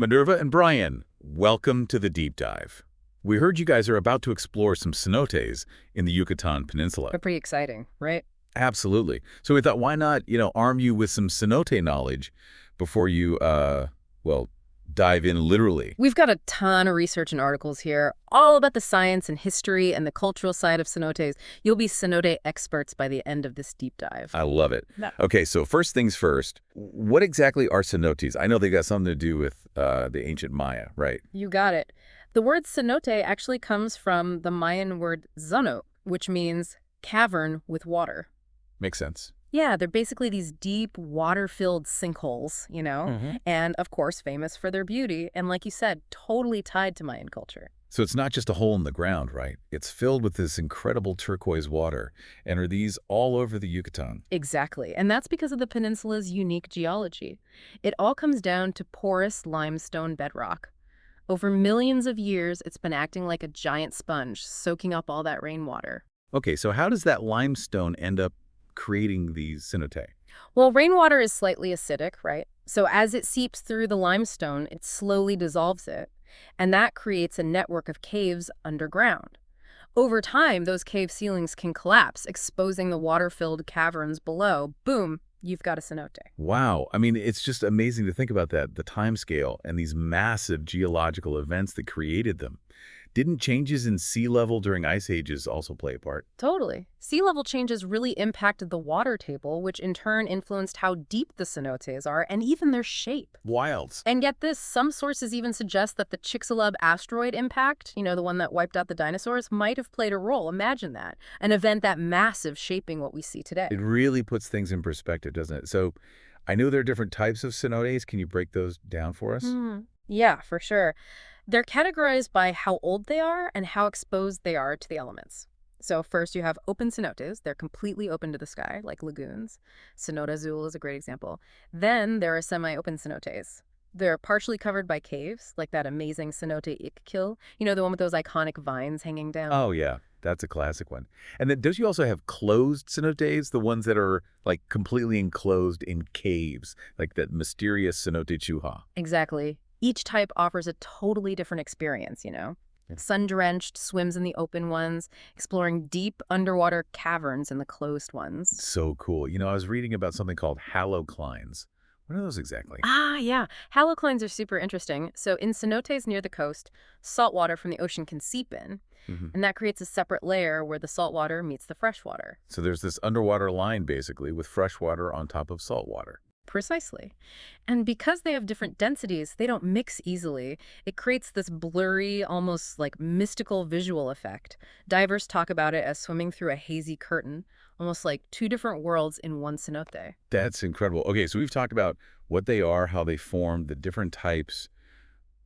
Minerva and Brian, welcome to the deep dive. We heard you guys are about to explore some cenotes in the Yucatan Peninsula. But pretty exciting, right? Absolutely. So we thought, why not, arm you with some cenote knowledge before you, well, dive in literally. We've got a ton of research and articles here, all about the science and history and the cultural side of cenotes. You'll be cenote experts by the end of this deep dive. I love it. No. Okay, so first things first, what exactly are cenotes? I know they got something to do with the ancient Maya, right? You got it. The word cenote actually comes from the Mayan word cenote, which means cavern with water. Makes sense. Yeah, they're basically these deep, water-filled sinkholes, and of course famous for their beauty, and like you said, totally tied to Mayan culture. So it's not just a hole in the ground, right? It's filled with this incredible turquoise water. And are these all over the Yucatan? Exactly, and that's because of the peninsula's unique geology. It all comes down to porous limestone bedrock. Over millions of years, it's been acting like a giant sponge, soaking up all that rainwater. Okay, so how does that limestone end up creating these cenote? Well, rainwater is slightly acidic, right? So as it seeps through the limestone, it slowly dissolves it, and that creates a network of caves underground. Over time, those cave ceilings can collapse, exposing the water-filled caverns below. Boom, you've got a cenote. Wow. I mean, it's just amazing to think about that, the time scale and these massive geological events that created them. Didn't changes in sea level during ice ages also play a part? Totally. Sea level changes really impacted the water table, which in turn influenced how deep the cenotes are and even their shape. Wild. And get this, some sources even suggest that the Chicxulub asteroid impact, the one that wiped out the dinosaurs, might have played a role. Imagine that. An event that massive shaping what we see today. It really puts things in perspective, doesn't it? So I know there are different types of cenotes. Can you break those down for us? Yeah, for sure. They're categorized by how old they are and how exposed they are to the elements. So first you have open cenotes. They're completely open to the sky, like lagoons. Cenote Azul is a great example. Then there are semi-open cenotes. They're partially covered by caves, like that amazing cenote Iquique, the one with those iconic vines hanging down. Oh, yeah. That's a classic one. And then don't you also have closed cenotes, the ones that are like completely enclosed in caves, like that mysterious cenote Chuha? Exactly. Each type offers a totally different experience, Sun-drenched swims in the open ones, exploring deep underwater caverns in the closed ones. So cool. I was reading about something called haloclines. What are those exactly? Yeah. Haloclines are super interesting. So in cenotes near the coast, salt water from the ocean can seep in, and that creates a separate layer where the salt water meets the fresh water. So there's this underwater line, basically, with fresh water on top of salt water. Precisely. And because they have different densities, they don't mix easily. It creates this blurry, almost like mystical visual effect. Divers talk about it as swimming through a hazy curtain, almost like two different worlds in one cenote. That's incredible. Okay, so we've talked about what they are, how they form, the different types.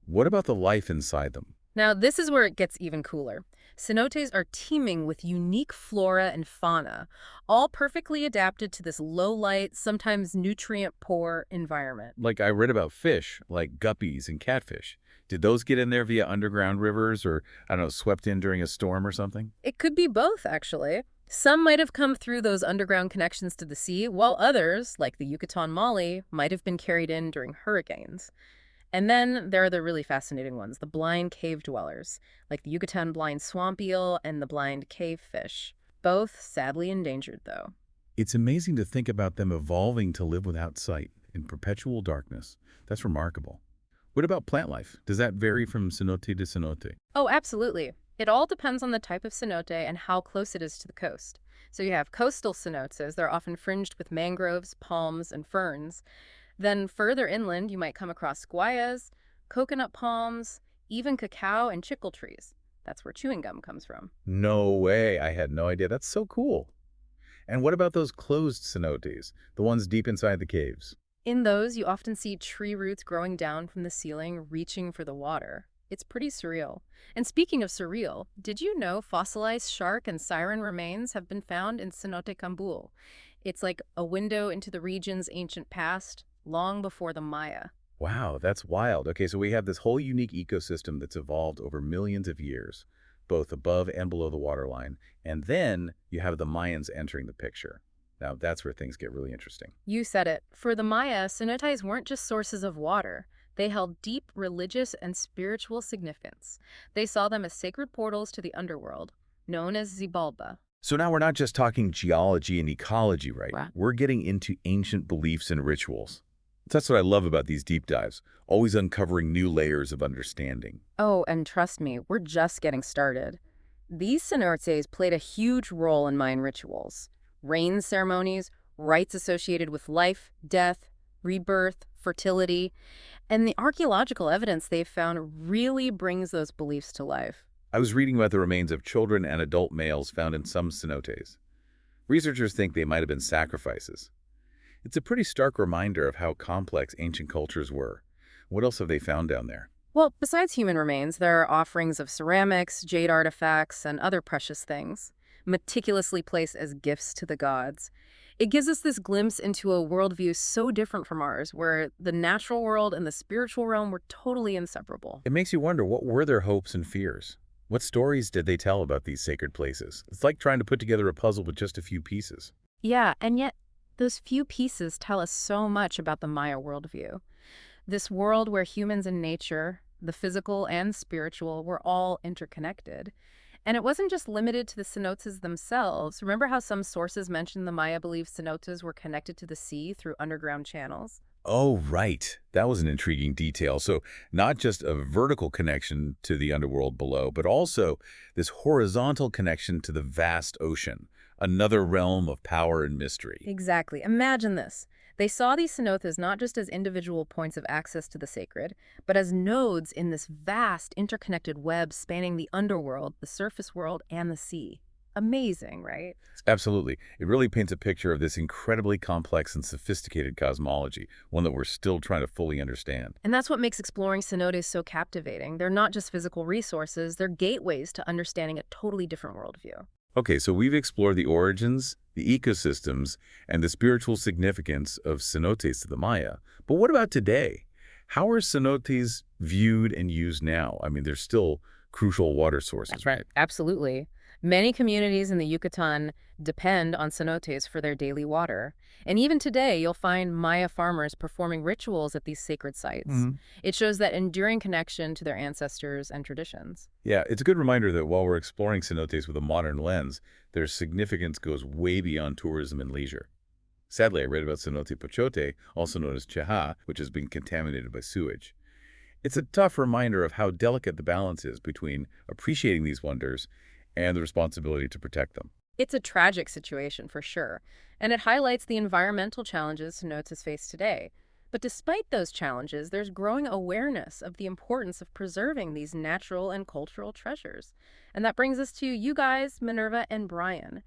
What about the life inside them? Now, this is where it gets even cooler. Cenotes are teeming with unique flora and fauna, all perfectly adapted to this low-light, sometimes nutrient-poor environment. Like I read about fish, like guppies and catfish. Did those get in there via underground rivers or, I don't know, swept in during a storm or something? It could be both, actually. Some might have come through those underground connections to the sea, while others, like the Yucatan molly, might have been carried in during hurricanes. And then there are the really fascinating ones, the blind cave dwellers, like the Yucatan blind swamp eel and the blind cave fish. Both sadly endangered, though. It's amazing to think about them evolving to live without sight in perpetual darkness. That's remarkable. What about plant life? Does that vary from cenote to cenote? Oh, absolutely. It all depends on the type of cenote and how close it is to the coast. So you have coastal cenotes. They're often fringed with mangroves, palms, and ferns. Then further inland, you might come across guayas, coconut palms, even cacao and chicle trees. That's where chewing gum comes from. No way. I had no idea. That's so cool. And what about those closed cenotes, the ones deep inside the caves? In those, you often see tree roots growing down from the ceiling, reaching for the water. It's pretty surreal. And speaking of surreal, did you know fossilized shark and siren remains have been found in Cenote Cambul? It's like a window into the region's ancient past, long before the Maya. Wow, that's wild. Okay, so we have this whole unique ecosystem that's evolved over millions of years, both above and below the waterline. And then you have the Mayans entering the picture. Now, that's where things get really interesting. You said it. For the Maya, cenotes weren't just sources of water. They held deep religious and spiritual significance. They saw them as sacred portals to the underworld, known as Xibalba. So now we're not just talking geology and ecology, right? Right. We're getting into ancient beliefs and rituals. That's what I love about these deep dives, always uncovering new layers of understanding. Oh, and trust me, we're just getting started. These cenotes played a huge role in Mayan rituals. Rain ceremonies, rites associated with life, death, rebirth, fertility, and the archaeological evidence they've found really brings those beliefs to life. I was reading about the remains of children and adult males found in some cenotes. Researchers think they might have been sacrifices. It's a pretty stark reminder of how complex ancient cultures were. What else have they found down there? Well, besides human remains, there are offerings of ceramics, jade artifacts, and other precious things, meticulously placed as gifts to the gods. It gives us this glimpse into a worldview so different from ours, where the natural world and the spiritual realm were totally inseparable. It makes you wonder, what were their hopes and fears? What stories did they tell about these sacred places? It's like trying to put together a puzzle with just a few pieces. Yeah, and yet those few pieces tell us so much about the Maya worldview. This world where humans and nature, the physical and spiritual, were all interconnected. And it wasn't just limited to the cenotes themselves. Remember how some sources mention the Maya believed cenotes were connected to the sea through underground channels? Oh, right. That was an intriguing detail. So not just a vertical connection to the underworld below, but also this horizontal connection to the vast ocean, another realm of power and mystery. Exactly. Imagine this. They saw these cenotes not just as individual points of access to the sacred, but as nodes in this vast interconnected web spanning the underworld, the surface world, and the sea. Amazing, right? Absolutely. It really paints a picture of this incredibly complex and sophisticated cosmology, one that we're still trying to fully understand. And that's what makes exploring cenotes so captivating. They're not just physical resources, they're gateways to understanding a totally different worldview. Okay, so we've explored the origins, the ecosystems, and the spiritual significance of cenotes to the Maya. But what about today? How are cenotes viewed and used now? I mean, they're still crucial water sources, right? Absolutely. Many communities in the Yucatan depend on cenotes for their daily water. And even today, you'll find Maya farmers performing rituals at these sacred sites. It shows that enduring connection to their ancestors and traditions. Yeah, it's a good reminder that while we're exploring cenotes with a modern lens, their significance goes way beyond tourism and leisure. Sadly, I read about cenote Pochote, also known as Cheha, which has been contaminated by sewage. It's a tough reminder of how delicate the balance is between appreciating these wonders and the responsibility to protect them. It's a tragic situation for sure, and it highlights the environmental challenges cenotes face today. But despite those challenges, there's growing awareness of the importance of preserving these natural and cultural treasures. And that brings us to you guys, Minerva and Brian.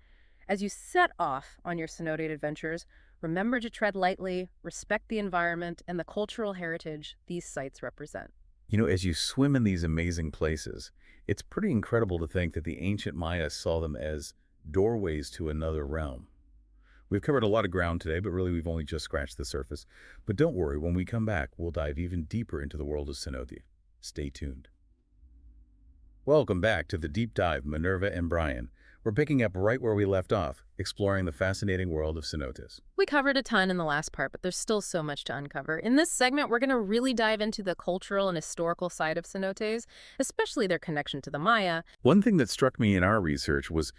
As you set off on your cenote adventures, remember to tread lightly, respect the environment, and the cultural heritage these sites represent. You know, as you swim in these amazing places, it's pretty incredible to think that the ancient Mayas saw them as doorways to another realm. We've covered a lot of ground today, but really we've only just scratched the surface. But don't worry, when we come back, we'll dive even deeper into the world of cenote. Stay tuned. Welcome back to the Deep Dive, Minerva and Brian. We're picking up right where we left off, exploring the fascinating world of cenotes. We covered a ton in the last part, but there's still so much to uncover. In this segment, we're going to really dive into the cultural and historical side of cenotes, especially their connection to the Maya. One thing that struck me in our research was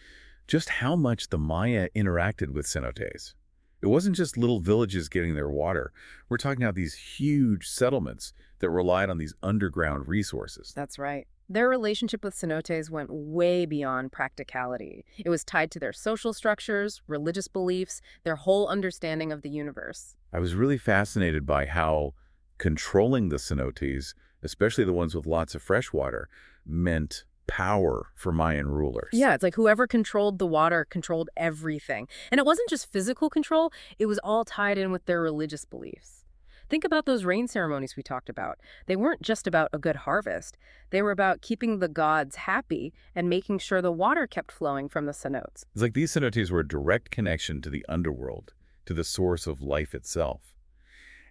just how much the Maya interacted with cenotes. It wasn't just little villages getting their water. We're talking about these huge settlements that relied on these underground resources. That's right. Their relationship with cenotes went way beyond practicality. It was tied to their social structures, religious beliefs, their whole understanding of the universe. I was really fascinated by how controlling the cenotes, especially the ones with lots of fresh water, meant power for Mayan rulers. Yeah, it's like whoever controlled the water controlled everything. And it wasn't just physical control, it was all tied in with their religious beliefs. Think about those rain ceremonies we talked about. They weren't just about a good harvest. They were about keeping the gods happy and making sure the water kept flowing from the cenotes. It's like these cenotes were a direct connection to the underworld, to the source of life itself.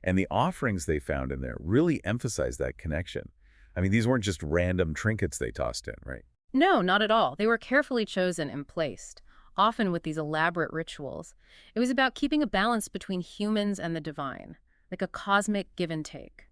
And the offerings they found in there really emphasized that connection. I mean, these weren't just random trinkets they tossed in, right? No, not at all. They were carefully chosen and placed, often with these elaborate rituals. It was about keeping a balance between humans and the divine, like a cosmic give and take.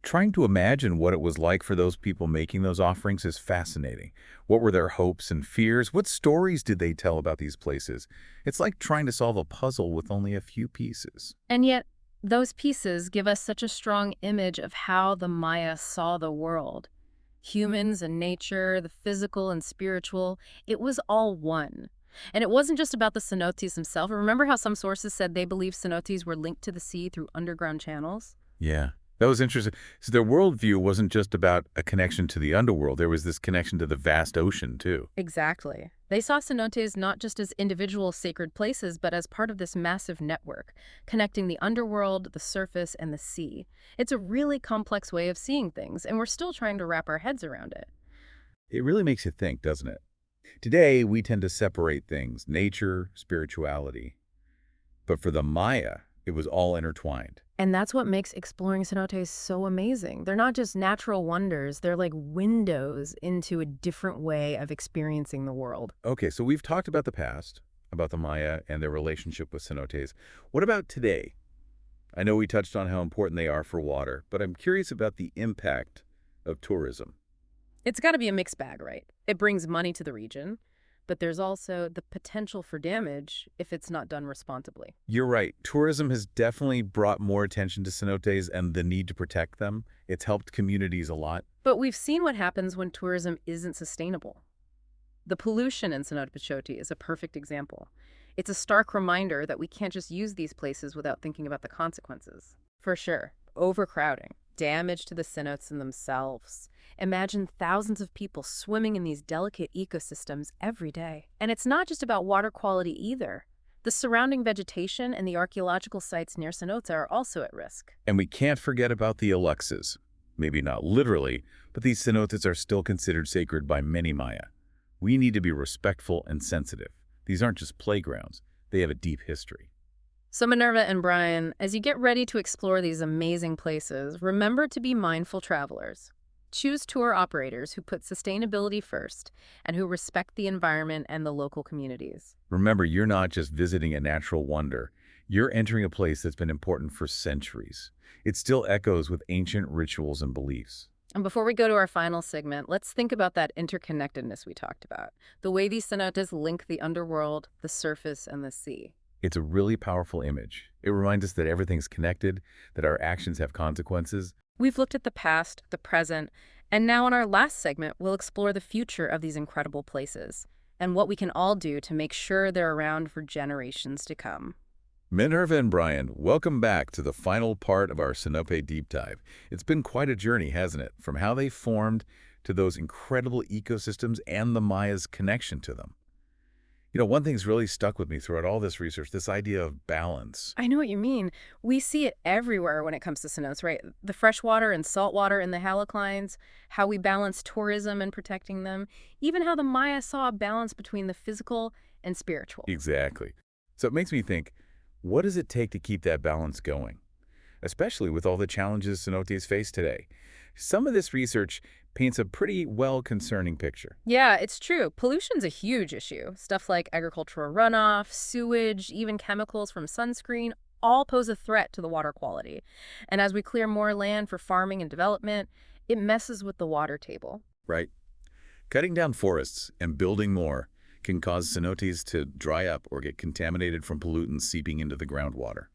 Trying to imagine what it was like for those people making those offerings is fascinating. What were their hopes and fears? What stories did they tell about these places? It's like trying to solve a puzzle with only a few pieces. And yet, those pieces give us such a strong image of how the Maya saw the world. Humans and nature, the physical and spiritual, it was all one. And it wasn't just about the cenotes themselves. Remember how some sources said they believed cenotes were linked to the sea through underground channels? Yeah, that was interesting. So their worldview wasn't just about a connection to the underworld. There was this connection to the vast ocean, too. Exactly. They saw cenotes not just as individual sacred places, but as part of this massive network, connecting the underworld, the surface, and the sea. It's a really complex way of seeing things, and we're still trying to wrap our heads around it. It really makes you think, doesn't it? Today, we tend to separate things, nature, spirituality. But for the Maya, it was all intertwined. And that's what makes exploring cenotes so amazing. They're not just natural wonders, they're like windows into a different way of experiencing the world. Okay, so we've talked about the past, about the Maya and their relationship with cenotes. What about today? I know we touched on how important they are for water, but I'm curious about the impact of tourism. It's got to be a mixed bag, right? It brings money to the region, but there's also the potential for damage if it's not done responsibly. You're right. Tourism has definitely brought more attention to cenotes and the need to protect them. It's helped communities a lot. But we've seen what happens when tourism isn't sustainable. The pollution in Cenote Pichoti is a perfect example. It's a stark reminder that we can't just use these places without thinking about the consequences. For sure, overcrowding, damage to the cenotes in themselves. Imagine thousands of people swimming in these delicate ecosystems every day. And it's not just about water quality either. The surrounding vegetation and the archaeological sites near cenotes are also at risk. And we can't forget about the Aluxes. Maybe not literally, but these cenotes are still considered sacred by many Maya. We need to be respectful and sensitive. These aren't just playgrounds. They have a deep history. So Minerva and Brian, as you get ready to explore these amazing places, remember to be mindful travelers. Choose tour operators who put sustainability first and who respect the environment and the local communities. Remember, you're not just visiting a natural wonder. You're entering a place that's been important for centuries. It still echoes with ancient rituals and beliefs. And before we go to our final segment, let's think about that interconnectedness we talked about. The way these cenotes link the underworld, the surface, and the sea. It's a really powerful image. It reminds us that everything's connected, that our actions have consequences. We've looked at the past, the present, and now in our last segment, we'll explore the future of these incredible places and what we can all do to make sure they're around for generations to come. Minerva and Brian, welcome back to the final part of our Cenote deep dive. It's been quite a journey, hasn't it? From how they formed to those incredible ecosystems and the Maya's connection to them. You know, one thing's really stuck with me throughout all this research, this idea of balance. I know what you mean. We see it everywhere when it comes to cenotes, right? The freshwater and saltwater in the haloclines, how we balance tourism and protecting them, even how the Maya saw a balance between the physical and spiritual. Exactly. So it makes me think, what does it take to keep that balance going? Especially with all the challenges cenotes face today. Some of this research paints a pretty concerning picture. Yeah, it's true. Pollution's a huge issue. Stuff like agricultural runoff, sewage, even chemicals from sunscreen all pose a threat to the water quality. And as we clear more land for farming and development, it messes with the water table. Right. Cutting down forests and building more can cause cenotes to dry up or get contaminated from pollutants seeping into the groundwater.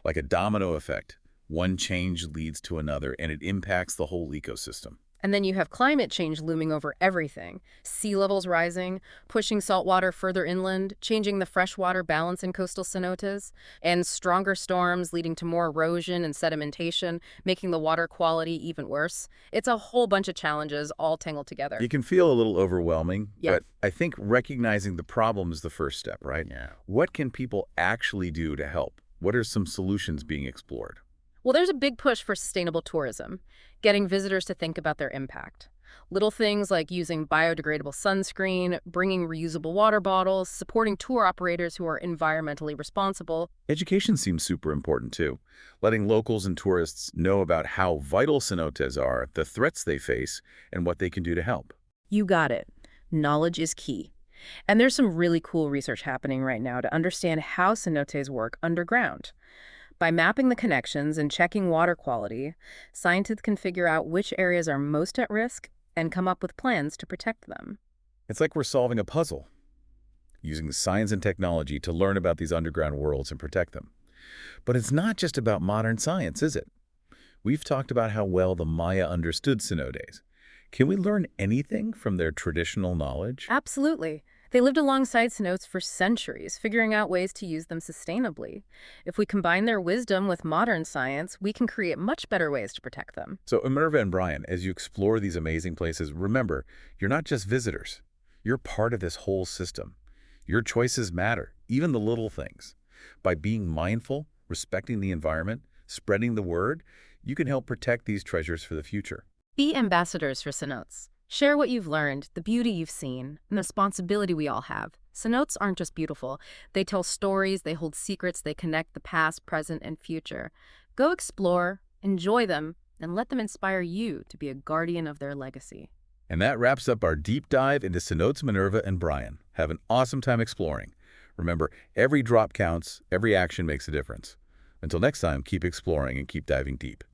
Like a domino effect, one change leads to another, and it impacts the whole ecosystem. And then you have climate change looming over everything. Sea levels rising, pushing saltwater further inland, changing the freshwater balance in coastal cenotes, and stronger storms leading to more erosion and sedimentation, making the water quality even worse. It's a whole bunch of challenges all tangled together. It can feel a little overwhelming, Yeah. but I think recognizing the problem is the first step, right? Yeah. What can people actually do to help? What are some solutions being explored? Well, there's a big push for sustainable tourism, getting visitors to think about their impact. Little things like using biodegradable sunscreen, bringing reusable water bottles, supporting tour operators who are environmentally responsible. Education seems super important too. Letting locals and tourists know about how vital cenotes are, the threats they face, and what they can do to help. You got it. Knowledge is key. And there's some really cool research happening right now to understand how cenotes work underground. By mapping the connections and checking water quality, scientists can figure out which areas are most at risk and come up with plans to protect them. It's like we're solving a puzzle, using science and technology to learn about these underground worlds and protect them. But it's not just about modern science, is it? We've talked about how well the Maya understood cenotes. Can we learn anything from their traditional knowledge? Absolutely. They lived alongside cenotes for centuries, figuring out ways to use them sustainably. If we combine their wisdom with modern science, we can create much better ways to protect them. So, Minerva and Brian, as you explore these amazing places, remember, you're not just visitors. You're part of this whole system. Your choices matter, even the little things. By being mindful, respecting the environment, spreading the word, you can help protect these treasures for the future. Be ambassadors for cenotes. Share what you've learned, the beauty you've seen, and the responsibility we all have. Cenotes aren't just beautiful. They tell stories, they hold secrets, they connect the past, present, and future. Go explore, enjoy them, and let them inspire you to be a guardian of their legacy. And that wraps up our deep dive into cenotes, Minerva, and Brian. Have an awesome time exploring. Remember, every drop counts, every action makes a difference. Until next time, keep exploring and keep diving deep.